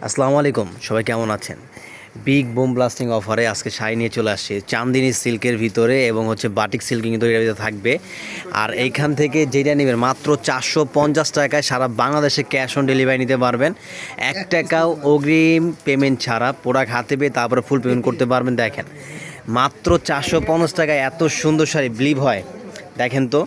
আসসালামু আলাইকুম, সবাই কেমন আছেন? বিগ বুম ব্লাস্টিং অফারে আজকে শাড়ি নিয়ে চলে আসছে চান্দিনী সিল্কের ভিতরে এবং বাটিক সিল্কের কিন্তু এর ভিতরে থাকবে। আর এইখান থেকে যেটা নেবেন মাত্র 450 টাকায় সারা বাংলাদেশে ক্যাশ অন ডেলিভারি নিতে পারবেন। 1 টাকাও অগ্রিম পেমেন্ট ছাড়া প্রোডাক্ট হাতে পেয়ে তারপরে ফুল পেমেন্ট করতে পারবেন। দেখেন মাত্র 450 টাকায় এত সুন্দর শাড়ি বিলিভ হয়। দেখেন তো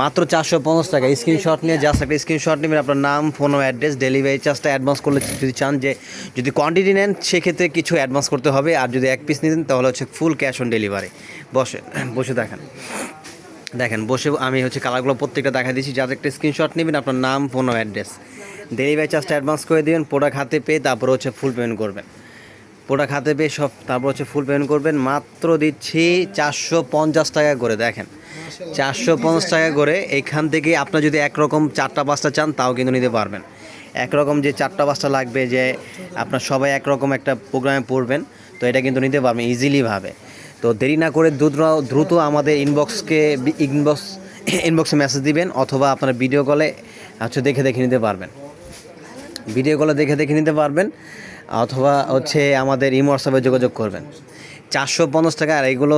মাত্র 450 টাকা। স্ক্রিনশট নিয়ে জাস্ট একটা স্ক্রিনশট নেবেন, আপনার নাম, ফোন ও অ্যাড্রেস, ডেলিভারি চার্জটা অ্যাডভান্স করলে যদি চান যে যদি কোয়ান্টিটি নেন সেক্ষেত্রে কিছু অ্যাডভান্স করতে হবে, আর যদি এক পিস নিতেন তাহলে ফুল ক্যাশ অন ডেলিভারি। বসে দেখেন বসে আমি কালারগুলো প্রত্যেকটা দেখা দিচ্ছি। যাদের একটা স্ক্রিনশট নেবেন, আপনার নাম, ফোন ও অ্যাড্রেস, ডেলিভারি চার্জটা অ্যাডভান্স করে দেবেন, প্রোডাক্ট হাতে পেয়ে তারপর ফুল পেমেন্ট করবেন। প্রোডাক্ট হাতে পেয়ে সব তারপর ফুল পেমেন্ট করবেন। মাত্র দিচ্ছি 450 টাকা করে। দেখেন 450 টাকা করে। এখান থেকে আপনার যদি একরকম 4টা 5টা চান তাও কিন্তু নিতে পারবেন। একরকম যে 4টা 5টা লাগবে যে আপনার সবাই একরকম একটা প্রোগ্রামে পড়বেন, তো এটা কিন্তু নিতে পারবেন ইজিলিভাবে। তো দেরি না করে দ্রুত আমাদের ইনবক্সে মেসেজ দিবেন, অথবা আপনারা ভিডিও কলে দেখে নিতে পারবেন। অথবা আমাদের ইমো হোয়াটসঅ্যাপে যোগাযোগ করবেন। 450 টাকা। আর এগুলো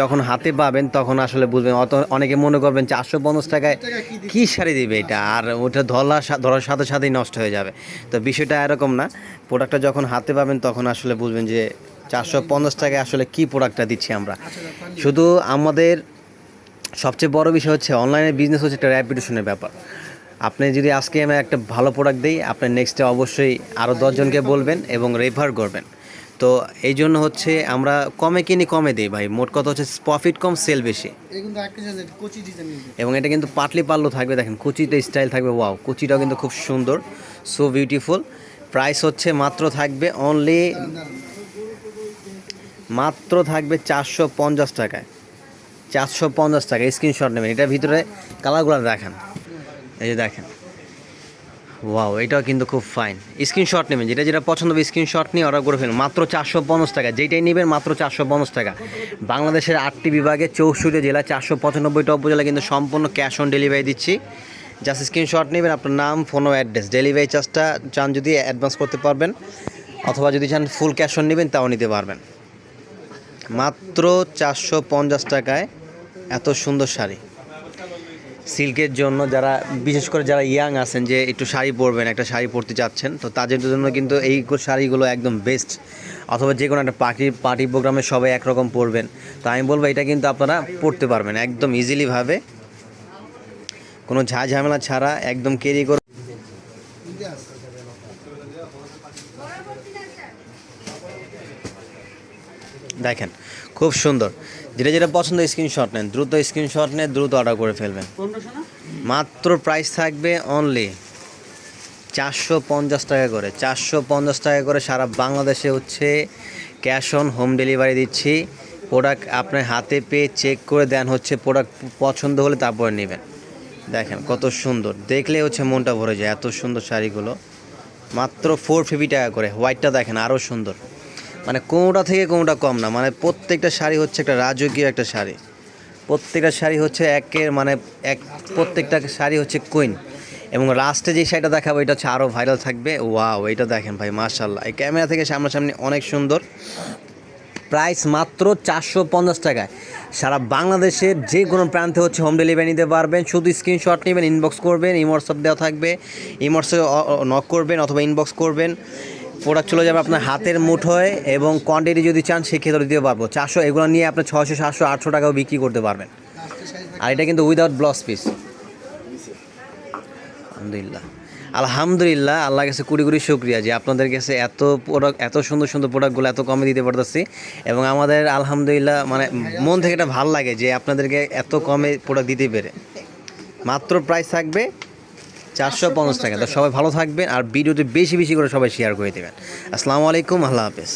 যখন হাতে পাবেন তখন আসলে বুঝবেন। অনেকে মনে করবেন 450 টাকায় কী শাড়ি দিবে এটা, আর ওটা ধরার সাথে সাথেই নষ্ট হয়ে যাবে। তো বিষয়টা এরকম না। প্রোডাক্টটা যখন হাতে পাবেন তখন আসলে বুঝবেন যে 450 টাকায় আসলে কী প্রোডাক্টটা দিচ্ছি আমরা। শুধু আমাদের সবচেয়ে বড় বিষয় অনলাইনে বিজনেস একটা রেপুটেশনের ব্যাপার। আপনি যদি আজকে আমি একটা ভালো প্রোডাক্ট দিই, আপনি নেক্সটে অবশ্যই আরও 10জনকে বলবেন এবং রেফার করবেন। তো এই জন্য আমরা কমে কিনি, কমে দিই ভাই। মোট কথা প্রফিট কম, সেল বেশি। এবং এটা কিন্তু পাটলি পাল্লু থাকবে। দেখেন কুচিতে স্টাইল থাকবে। ওয়াও, কুচিটাও কিন্তু খুব সুন্দর, সো বিউটিফুল। প্রাইস মাত্র থাকবে মাত্র থাকবে 450 টাকায়। 450 টাকা। স্ক্রিনশট নেবেন। এটার ভিতরে কালারগুলো দেখান। এই যে দেখেন, ওয়াও, এটাও কিন্তু খুব ফাইন। স্ক্রিনশট নেবেন, যেটা পছন্দ হবে স্ক্রিনশট নিয়ে অর্ডার করে ফেলুন। মাত্র 450 টাকা। যেটাই নেবেন মাত্র 450 টাকা। বাংলাদেশের 8টি বিভাগে 64 জেলা 495টা উপজেলা কিন্তু সম্পূর্ণ ক্যাশ অন ডেলিভারি দিচ্ছি। জাস্ট স্ক্রিনশট নেবেন, আপনার নাম, ফোন ও অ্যাড্রেস, ডেলিভারি চার্জটা চান যদি অ্যাডভান্স করতে পারবেন, অথবা যদি চান ফুল ক্যাশ অন নেবেন তাও নিতে পারবেন। মাত্র 450 টাকায় এত সুন্দর শাড়ি সিল্কের জন্য, যারা বিশেষ করে যারা ইয়াং আছেন যে একটু শাড়ি পরবেন, একটা শাড়ি পরতে চাচ্ছেন, তো তাদের জন্য কিন্তু এই শাড়িগুলো একদম বেস্ট। অথবা যে কোনো একটা পার্টি প্রোগ্রামে সবাই একরকম পরবেন, তো আমি বলবো এটা কিন্তু আপনারা পরতে পারবেন একদম ইজিলিভাবে, কোনো ঝামেলা ছাড়া একদম ক্যারি করে। দেখেন খুব সুন্দর। যেটা পছন্দ স্ক্রিনশট নেন, দ্রুত অর্ডার করে ফেলবেন। মাত্র প্রাইস থাকবে অনলি 450 টাকা করে। 450 টাকা করে সারা বাংলাদেশে ক্যাশ অন হোম ডেলিভারি দিচ্ছি। প্রোডাক্ট আপনার হাতে পেয়ে চেক করে দেন, প্রোডাক্ট পছন্দ হলে তারপরে নেবেন। দেখেন কত সুন্দর, দেখলে মনটা ভরে যায়। এত সুন্দর শাড়িগুলো মাত্র 450 টাকা করে। হোয়াইটটা দেখেন আরও সুন্দর, মানে কোনোটা থেকে কোনোটা কম না। মানে প্রত্যেকটা শাড়ি একটা রাজকীয় একটা শাড়ি। প্রত্যেকটা শাড়ি প্রত্যেকটা শাড়ি কুইন। এবং লাস্টে যে শাড়িটা দেখাবো এটা আরও ভাইরাল থাকবে। ওয়াও, এটা দেখেন ভাই, মাশাআল্লাহ। এই ক্যামেরা থেকে সামনাসামনি অনেক সুন্দর। প্রাইস মাত্র 450 টাকায় সারা বাংলাদেশের যে কোনো প্রান্তে হোম ডেলিভারি নিতে পারবেন। শুধু স্ক্রিনশট নেবেন, ইনবক্স করবেন, ইমো হোয়াটসঅ্যাপ দেওয়া থাকবে, ইমো হোয়াটসঅ্যাপে নক করবেন অথবা ইনবক্স করবেন। প্রোডাক্ট চলে যাবে আপনার হাতের মুঠোয়, এবং কোয়ান্টিটি যদি চান সেক্ষেত্রে দিতে পারবো। 400 এগুলো নিয়ে আপনি 600, 700, 800 টাকাও বিক্রি করতে পারবেন। আর এটা কিন্তু উইদাউট ব্লাউজ পিস। আলহামদুলিল্লাহ, আল্লাহর কাছে কোটি কোটি শুকরিয়া যে আপনাদের কাছে এত সুন্দর প্রোডাক্টগুলো এত কমে দিতে পারতেছি। এবং আমাদের আলহামদুলিল্লাহ মানে মন থেকে এটা ভালো লাগে যে আপনাদেরকে এত কমে প্রোডাক্ট দিতে পেরে। মাত্র প্রাইস থাকবে 450 টাকা। তো সবাই ভালো থাকবেন, আর ভিডিওটি বেশি করে সবাই শেয়ার করে দেবেন। আসসালামু আলাইকুম, আল্লাহ হাফেজ।